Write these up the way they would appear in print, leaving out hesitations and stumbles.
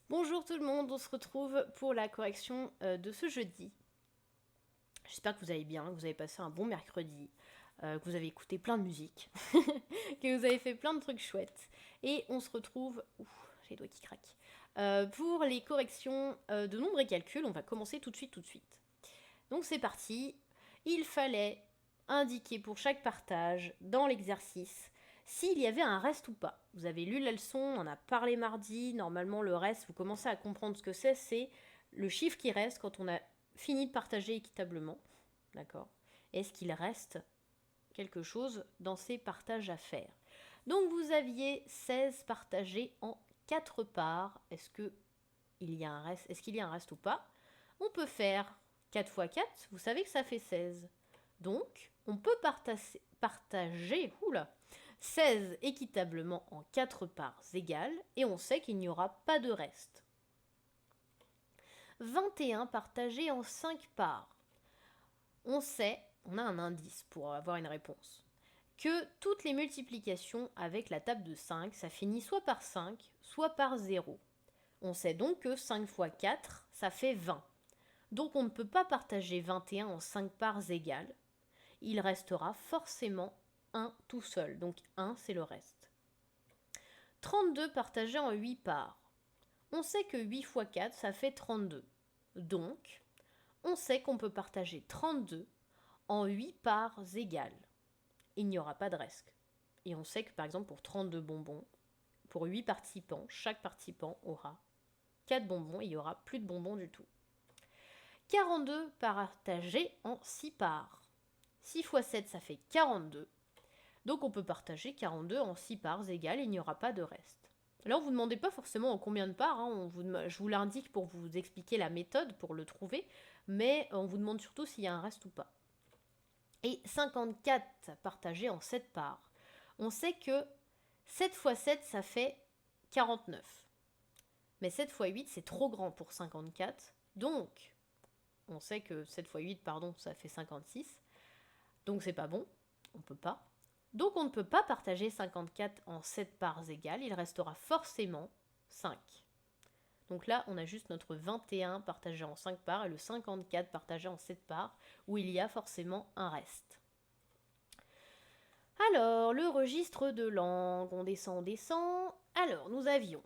Bonjour tout le monde, on se retrouve pour la correction de ce jeudi. J'espère que vous allez bien, que vous avez passé un bon mercredi, que vous avez écouté plein de musique, que vous avez fait plein de trucs chouettes. Et on se retrouve... Ouh, j'ai les doigts qui craquent. Pour les corrections de nombres et calculs, on va commencer tout de suite. Donc c'est parti. Il fallait indiquer pour chaque partage dans l'exercice s'il y avait un reste ou pas. Vous avez lu la leçon, on en a parlé mardi. Normalement, le reste, vous commencez à comprendre ce que c'est le chiffre qui reste quand on a fini de partager équitablement. D'accord. Est-ce qu'il reste quelque chose dans ces partages à faire? Donc vous aviez 16 partagés en 4 parts. Est-ce qu'il y a un reste, ou pas? On peut faire 4 fois 4, vous savez que ça fait 16. Donc, on peut partager 16 équitablement en 4 parts égales et on sait qu'il n'y aura pas de reste. 21 partagé en 5 parts. On sait, on a un indice pour avoir une réponse, que toutes les multiplications avec la table de 5, ça finit soit par 5, soit par 0. On sait donc que 5 fois 4, ça fait 20. Donc on ne peut pas partager 21 en 5 parts égales. Il restera forcément 1 tout seul. Donc 1, c'est le reste. 32 partagé en 8 parts. On sait que 8 fois 4, ça fait 32. Donc, on sait qu'on peut partager 32 en 8 parts égales. Il n'y aura pas de reste. Et on sait que par exemple pour 32 bonbons, pour 8 participants, chaque participant aura 4 bonbons et il n'y aura plus de bonbons du tout. 42 partagé en 6 parts. 6 fois 7, ça fait 42. Donc on peut partager 42 en 6 parts égales et il n'y aura pas de reste. Là, on ne vous demandez pas forcément en combien de parts, je vous l'indique pour vous expliquer la méthode pour le trouver, mais on vous demande surtout s'il y a un reste ou pas. Et 54 partagé en 7 parts. On sait que 7 fois 7, ça fait 49. Mais 7 fois 8, c'est trop grand pour 54. Donc, on sait que 7 fois 8, ça fait 56. Donc c'est pas bon, on peut pas. Donc on ne peut pas partager 54 en 7 parts égales, il restera forcément 5. Donc là, on a juste notre 21 partagé en 5 parts et le 54 partagé en 7 parts, où il y a forcément un reste. Alors, le registre de langue, on descend. Alors, nous avions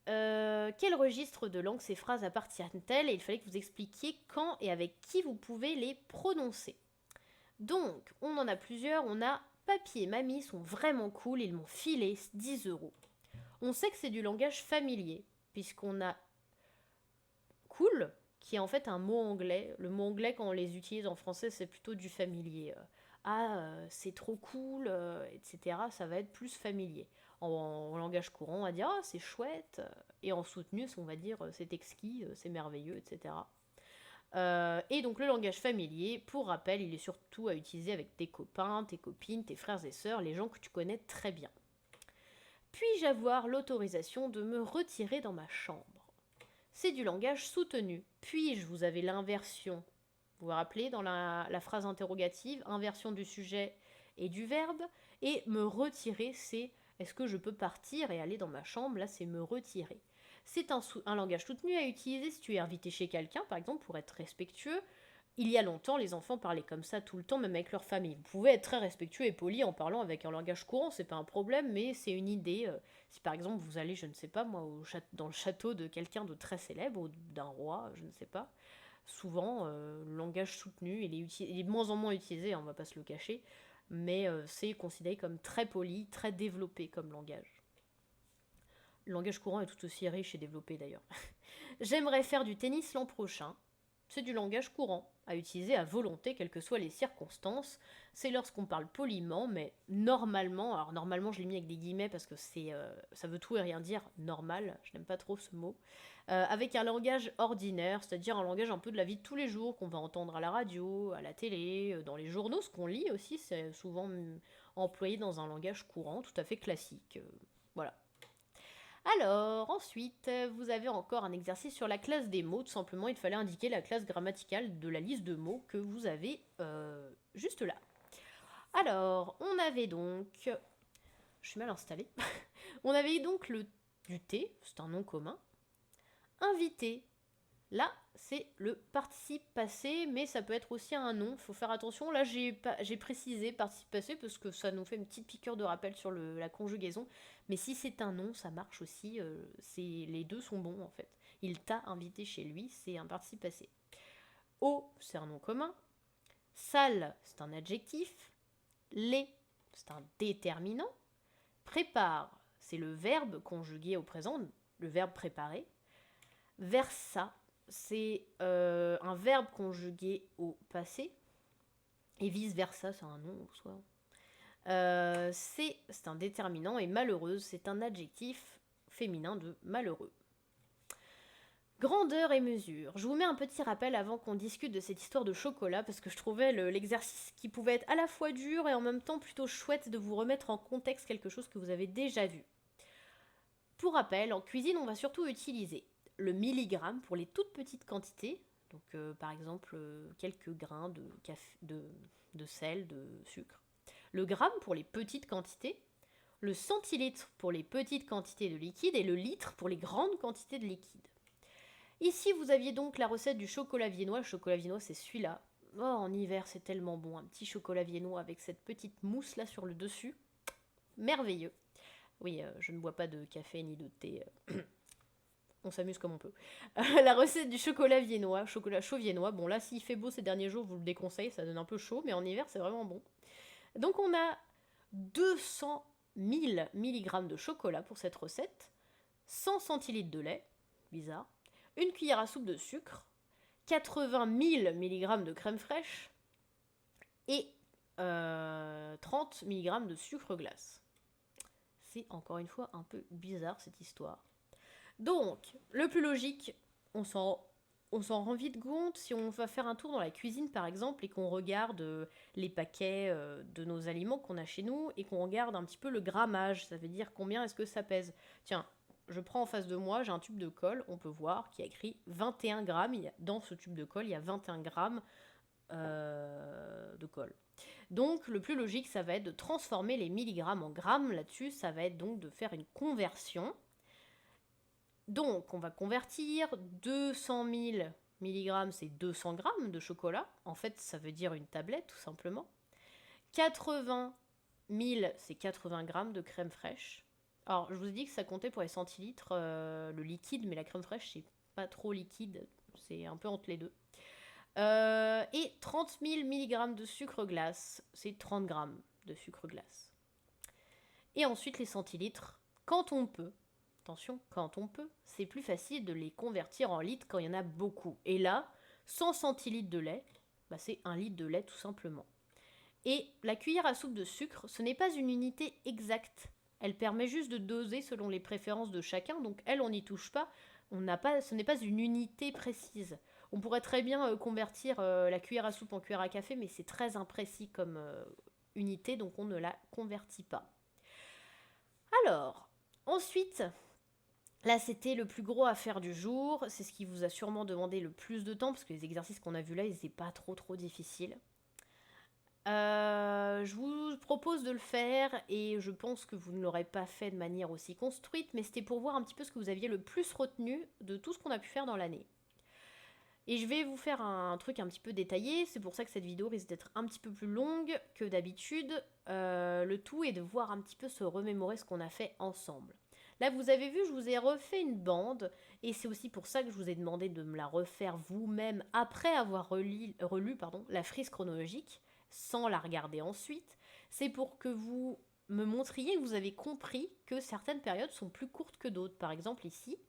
quel registre de langue ces phrases appartiennent-elles? Et il fallait que vous expliquiez quand et avec qui vous pouvez les prononcer. Donc, on en a plusieurs. On a Papy et Mamie sont vraiment cool, ils m'ont filé 10 euros. On sait que c'est du langage familier, puisqu'on a cool, qui est en fait un mot anglais. Le mot anglais, quand on les utilise en français, c'est plutôt du familier. C'est trop cool, etc. Ça va être plus familier. En langage courant, on va dire, ah, c'est chouette. Et en soutenu, on va dire, c'est exquis, c'est merveilleux, etc. Et donc le langage familier, pour rappel, il est surtout à utiliser avec tes copains, tes copines, tes frères et sœurs, les gens que tu connais très bien. Puis-je avoir l'autorisation de me retirer dans ma chambre? C'est du langage soutenu. Puis-je, vous avez l'inversion. Vous vous rappelez dans la phrase interrogative, inversion du sujet et du verbe. Et me retirer, c'est est-ce que je peux partir et aller dans ma chambre? Là, c'est me retirer. C'est un langage soutenu à utiliser si tu es invité chez quelqu'un, par exemple, pour être respectueux. Il y a longtemps, les enfants parlaient comme ça tout le temps, même avec leur famille. Vous pouvez être très respectueux et poli en parlant avec un langage courant, c'est pas un problème, mais c'est une idée. Si par exemple vous allez, je ne sais pas moi, dans le château de quelqu'un de très célèbre, ou d'un roi, je ne sais pas, souvent le langage soutenu, il est de moins en moins utilisé, on va pas se le cacher, mais c'est considéré comme très poli, très développé comme langage. Le langage courant est tout aussi riche et développé d'ailleurs. J'aimerais faire du tennis l'an prochain. C'est du langage courant, à utiliser à volonté, quelles que soient les circonstances. C'est lorsqu'on parle poliment, mais normalement, alors normalement je l'ai mis avec des guillemets parce que ça veut tout et rien dire, normal, je n'aime pas trop ce mot, avec un langage ordinaire, c'est-à-dire un langage un peu de la vie de tous les jours, qu'on va entendre à la radio, à la télé, dans les journaux, ce qu'on lit aussi, c'est souvent employé dans un langage courant, tout à fait classique. Voilà. Alors, ensuite, vous avez encore un exercice sur la classe des mots. Tout simplement, il fallait indiquer la classe grammaticale de la liste de mots que vous avez juste là. Alors, on avait donc... Je suis mal installée. On avait donc du thé, c'est un nom commun. Inviter. Là, c'est le participe passé, mais ça peut être aussi un nom. Il faut faire attention. Là, j'ai précisé participe passé parce que ça nous fait une petite piqûre de rappel sur la conjugaison. Mais si c'est un nom, ça marche aussi. Les deux sont bons en fait. Il t'a invité chez lui, c'est un participe passé. Au, c'est un nom commun. Sale, c'est un adjectif. Les, c'est un déterminant. Prépare, c'est le verbe conjugué au présent, le verbe préparer. Versa, c'est un verbe conjugué au passé. Et vice versa, c'est un nom en soi. C'est un déterminant. Et malheureuse, c'est un adjectif féminin de malheureux. Grandeur et mesure. Je vous mets un petit rappel avant qu'on discute de cette histoire de chocolat parce que je trouvais l'exercice qui pouvait être à la fois dur et en même temps plutôt chouette de vous remettre en contexte quelque chose que vous avez déjà vu. Pour rappel, en cuisine, on va surtout utiliser le milligramme pour les toutes petites quantités, donc par exemple quelques grains de sel, de sucre. Le gramme pour les petites quantités, le centilitre pour les petites quantités de liquide et le litre pour les grandes quantités de liquide. Ici, vous aviez donc la recette du chocolat viennois. Le chocolat viennois, c'est celui-là. Oh, en hiver, c'est tellement bon. Un petit chocolat viennois avec cette petite mousse là sur le dessus. Merveilleux. Oui, je ne bois pas de café ni de thé. On s'amuse comme on peut. La recette du chocolat viennois, chocolat chaud viennois. Bon, là, s'il fait beau ces derniers jours, je vous le déconseille. Ça donne un peu chaud, mais en hiver, c'est vraiment bon. Donc, on a 200 000 mg de chocolat pour cette recette. 100 centilitres de lait. Bizarre. Une cuillère à soupe de sucre, 80 000 mg de crème fraîche et 30 mg de sucre glace. C'est encore une fois un peu bizarre cette histoire. Donc, le plus logique, on s'en rend vite compte si on va faire un tour dans la cuisine par exemple et qu'on regarde les paquets de nos aliments qu'on a chez nous et qu'on regarde un petit peu le grammage, ça veut dire combien est-ce que ça pèse. Tiens, je prends en face de moi, j'ai un tube de colle, on peut voir qu'il y a écrit 21 grammes. Dans ce tube de colle, il y a 21 grammes de colle. Donc le plus logique, ça va être de transformer les milligrammes en grammes. Là-dessus, ça va être donc de faire une conversion. Donc on va convertir 200 000 milligrammes, c'est 200 grammes de chocolat. En fait, ça veut dire une tablette, tout simplement. 80 000, c'est 80 grammes de crème fraîche. Alors, je vous ai dit que ça comptait pour les centilitres, le liquide, mais la crème fraîche, c'est pas trop liquide, c'est un peu entre les deux. Et 30 000 mg de sucre glace, c'est 30 grammes de sucre glace. Et ensuite, les centilitres, quand on peut, attention, quand on peut, c'est plus facile de les convertir en litres quand il y en a beaucoup. Et là, 100 centilitres de lait, bah c'est 1 litre de lait tout simplement. Et la cuillère à soupe de sucre, ce n'est pas une unité exacte. Elle permet juste de doser selon les préférences de chacun, donc elle, on n'y touche pas. Ce n'est pas une unité précise. On pourrait très bien convertir la cuillère à soupe en cuillère à café, mais c'est très imprécis comme unité, donc on ne la convertit pas. Alors, ensuite, là c'était le plus gros à faire du jour. C'est ce qui vous a sûrement demandé le plus de temps, parce que les exercices qu'on a vus là, ils n'étaient pas trop difficiles. Je vous propose de le faire et je pense que vous ne l'aurez pas fait de manière aussi construite, mais c'était pour voir un petit peu ce que vous aviez le plus retenu de tout ce qu'on a pu faire dans l'année. Et je vais vous faire un truc un petit peu détaillé, c'est pour ça que cette vidéo risque d'être un petit peu plus longue que d'habitude. Le tout est de voir un petit peu se remémorer ce qu'on a fait ensemble. Là, vous avez vu, je vous ai refait une bande, et c'est aussi pour ça que je vous ai demandé de me la refaire vous-même après avoir relu la frise chronologique, sans la regarder ensuite. C'est pour que vous me montriez que vous avez compris que certaines périodes sont plus courtes que d'autres. Par exemple, ici,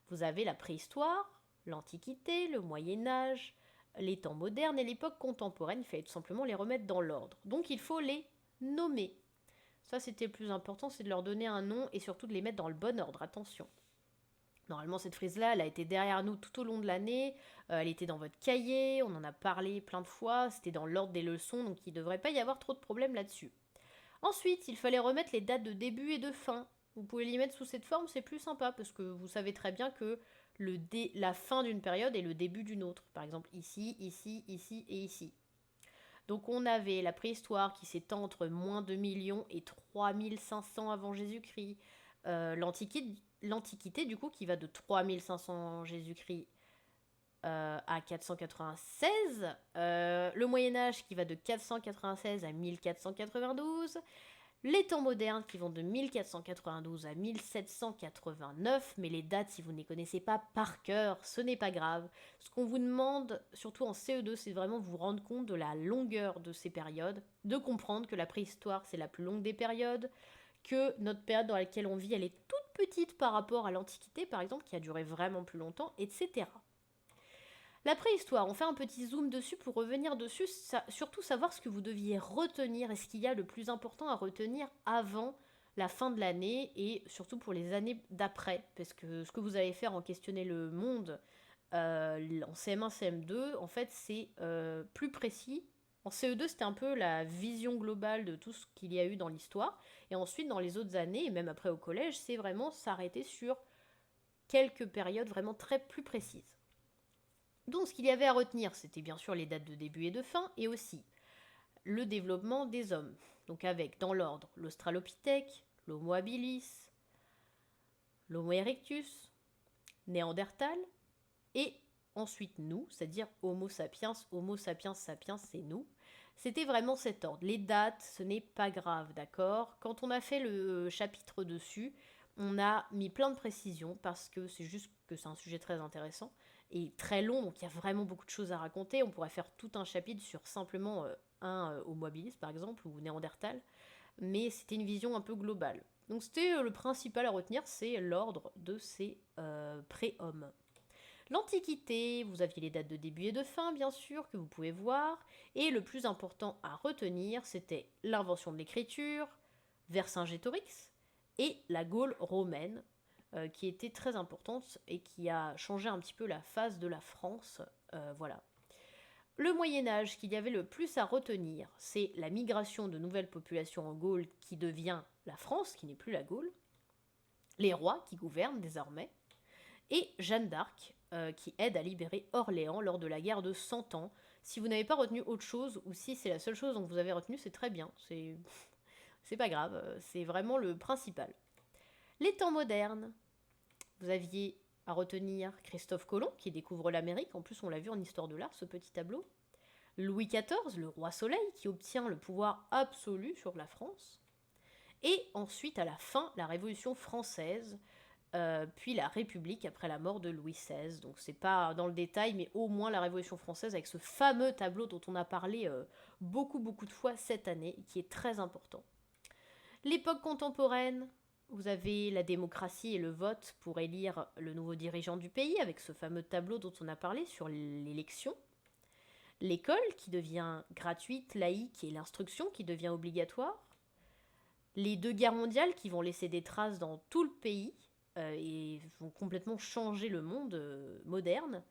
vous avez la préhistoire, l'Antiquité, le Moyen-Âge, les temps modernes et l'époque contemporaine. Il fallait tout simplement les remettre dans l'ordre. Donc il faut les nommer. Ça, c'était le plus important, c'est de leur donner un nom et surtout de les mettre dans le bon ordre. Attention. Normalement, cette frise-là, elle a été derrière nous tout au long de l'année. Elle était dans votre cahier, on en a parlé plein de fois. C'était dans l'ordre des leçons, donc il ne devrait pas y avoir trop de problèmes là-dessus. Ensuite, il fallait remettre les dates de début et de fin. Vous pouvez les mettre sous cette forme, c'est plus sympa, parce que vous savez très bien que la fin d'une période est le début d'une autre. Par exemple, ici, ici, ici et ici. Donc on avait la préhistoire qui s'étend entre moins 2 millions et 3500 avant Jésus-Christ. L'Antiquité l'Antiquité, du coup, qui va de 3500 Jésus-Christ à 496, le Moyen-Âge qui va de 496 à 1492, les temps modernes qui vont de 1492 à 1789, mais les dates, si vous ne les connaissez pas par cœur, ce n'est pas grave. Ce qu'on vous demande, surtout en CE2, c'est vraiment vous rendre compte de la longueur de ces périodes, de comprendre que la préhistoire, c'est la plus longue des périodes, que notre période dans laquelle on vit, elle est toute petite par rapport à l'Antiquité, par exemple, qui a duré vraiment plus longtemps, etc. La préhistoire, on fait un petit zoom dessus pour revenir dessus, surtout savoir ce que vous deviez retenir et ce qu'il y a le plus important à retenir avant la fin de l'année et surtout pour les années d'après, parce que ce que vous allez faire en questionner le monde en CM1, CM2, en fait c'est plus précis. En CE2, c'était un peu la vision globale de tout ce qu'il y a eu dans l'histoire, et ensuite dans les autres années, et même après au collège, c'est vraiment s'arrêter sur quelques périodes vraiment très plus précises. Donc ce qu'il y avait à retenir, c'était bien sûr les dates de début et de fin, et aussi le développement des hommes. Donc avec, dans l'ordre, l'Australopithèque, l'Homo habilis, l'Homo erectus, Néandertal, et ensuite nous, c'est-à-dire Homo sapiens sapiens, c'est nous. C'était vraiment cet ordre. Les dates, ce n'est pas grave, d'accord? Quand on a fait le chapitre dessus, on a mis plein de précisions parce que c'est juste que c'est un sujet très intéressant et très long, donc il y a vraiment beaucoup de choses à raconter. On pourrait faire tout un chapitre sur simplement un Homo habilis par exemple ou Néandertal, mais c'était une vision un peu globale. Donc c'était le principal à retenir, c'est l'ordre de ces pré-hommes. L'Antiquité, vous aviez les dates de début et de fin, bien sûr, que vous pouvez voir. Et le plus important à retenir, c'était l'invention de l'écriture, Vercingétorix, et la Gaule romaine, qui était très importante et qui a changé un petit peu la face de la France. Voilà. Le Moyen-Âge qu'il y avait le plus à retenir, c'est la migration de nouvelles populations en Gaule qui devient la France, qui n'est plus la Gaule, les rois qui gouvernent désormais, et Jeanne d'Arc, qui aide à libérer Orléans lors de la guerre de 100 ans. Si vous n'avez pas retenu autre chose, ou si c'est la seule chose dont vous avez retenu, c'est très bien, c'est pas grave, c'est vraiment le principal. Les temps modernes, vous aviez à retenir Christophe Colomb, qui découvre l'Amérique, en plus on l'a vu en histoire de l'art, ce petit tableau. Louis XIV, le roi Soleil, qui obtient le pouvoir absolu sur la France. Et ensuite, à la fin, la Révolution française, puis la République après la mort de Louis XVI. Donc c'est pas dans le détail, mais au moins la Révolution française avec ce fameux tableau dont on a parlé beaucoup de fois cette année, qui est très important. L'époque contemporaine, vous avez la démocratie et le vote pour élire le nouveau dirigeant du pays, avec ce fameux tableau dont on a parlé sur l'élection. L'école qui devient gratuite, laïque, et l'instruction qui devient obligatoire. Les deux guerres mondiales qui vont laisser des traces dans tout le pays, et vont complètement changer le monde moderne,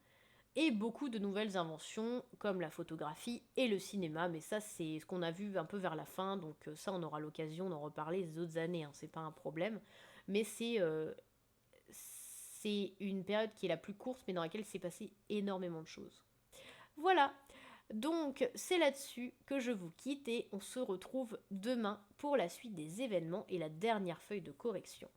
et beaucoup de nouvelles inventions comme la photographie et le cinéma, mais ça c'est ce qu'on a vu un peu vers la fin, donc ça on aura l'occasion d'en reparler les autres années, hein, c'est pas un problème, mais c'est une période qui est la plus courte, mais dans laquelle s'est passé énormément de choses. Voilà, donc c'est là-dessus que je vous quitte et on se retrouve demain pour la suite des événements et la dernière feuille de correction.